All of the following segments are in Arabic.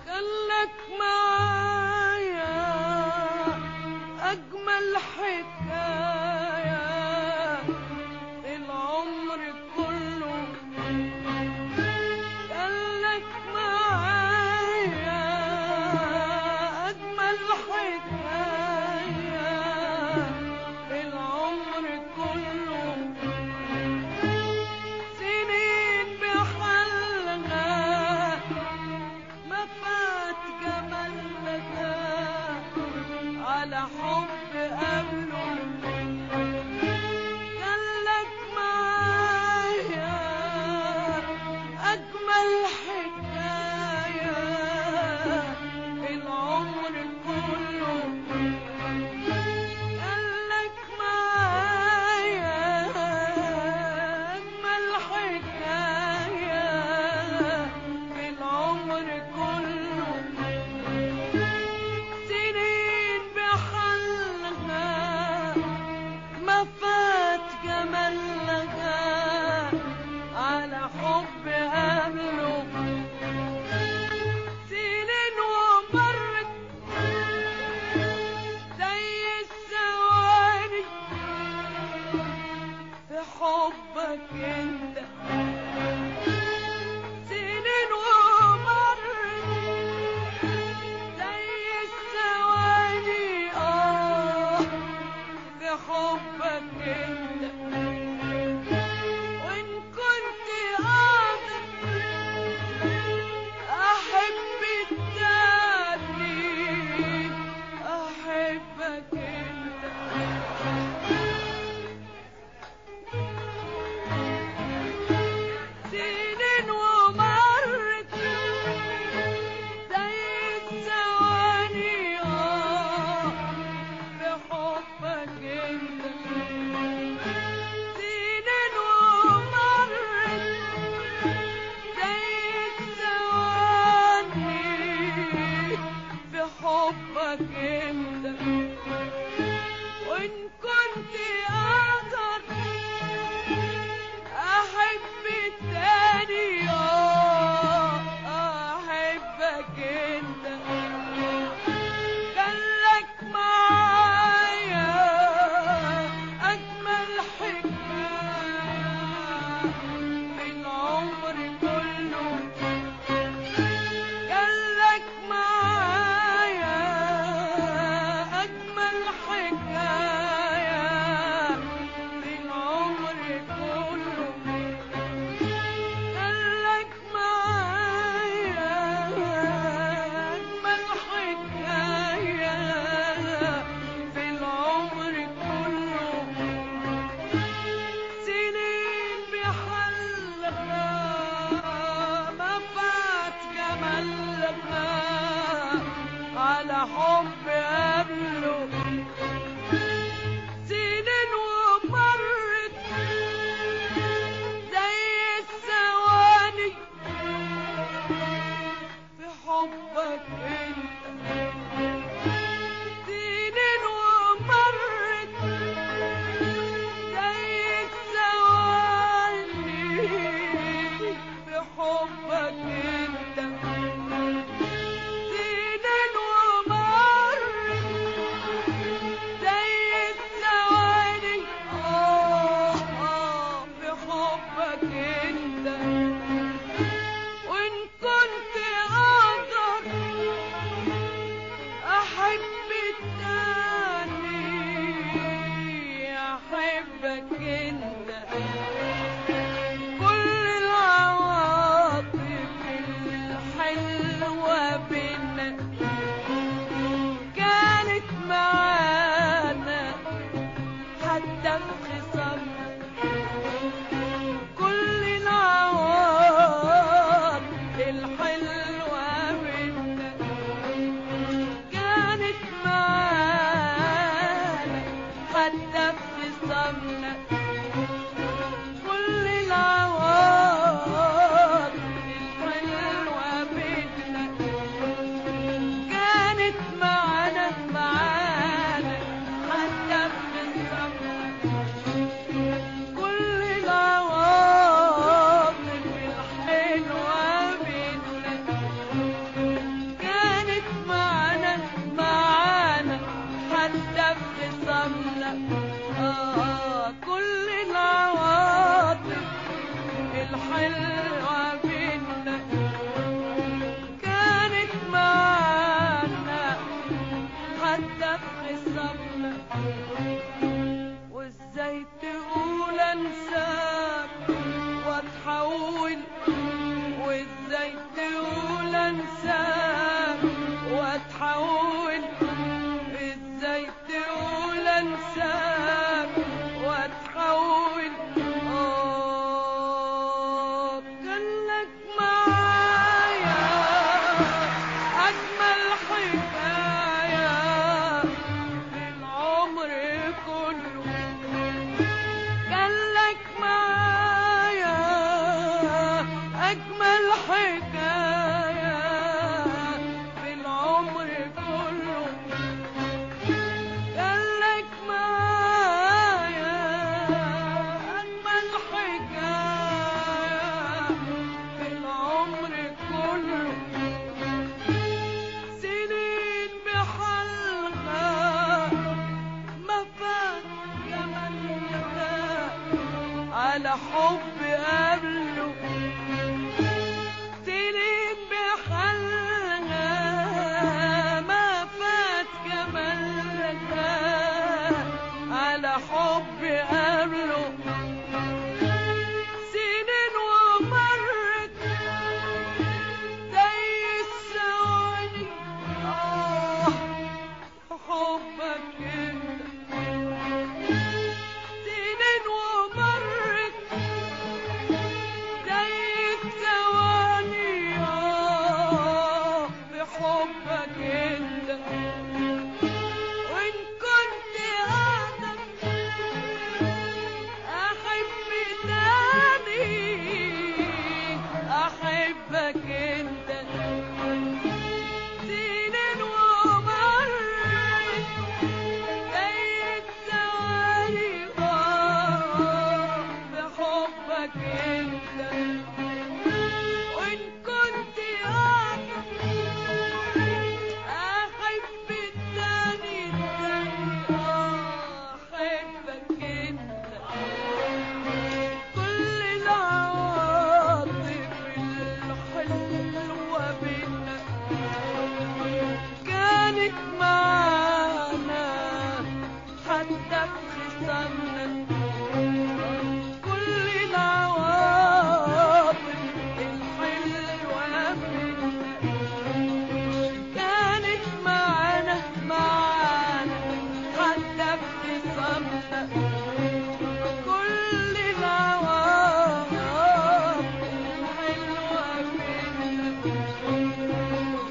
خلك معايا أجمل حكاية العمر كله. خلك معايا أجمل حكاية العمر كله. سنين بحلها ما فات جمالها على حب قبله. خلك معايا أجمل حكاية العمر كله. خلك معايا أجمل حكاية العمر كله. سنين بحلها ما فات جمالها على حب قبله. سنين ومرت زي الثواني في حبك انت. سنين ومرت زي الثواني في حبك انت. وان كنت قادر احب التاني احبك انت. سنين ومرت زي الثواني بحبك انت. سنين ومرت زي الثواني بحبك انت. وان كنت اقدر احب التاني احبك انت. خلك معايا اجمل حكاية العمر كله. خلك معايا اجمل حكاية العمر كله. خلك معايا أجمل حكاية في العمر كله. سنين بحلها ما فات جمالها على حب قبله. سنين ومرت زي الثواني في حبك انت. سنين ومرت زي الثواني في حبك انت. سنين ومرت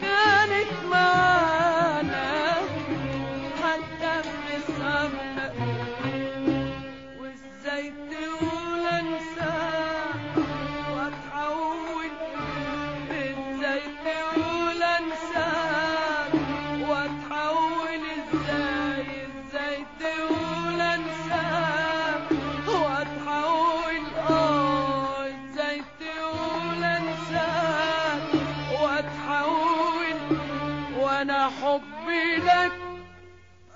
كانت معانا حتى في سهرنا، وازاي تقول انساك واتحول، ازاي تقول انساك واتحول، ازاي تقول انساك واتحول، ازاي تقول انساك واتحول، وانا حبي لك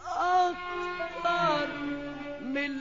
اكتر من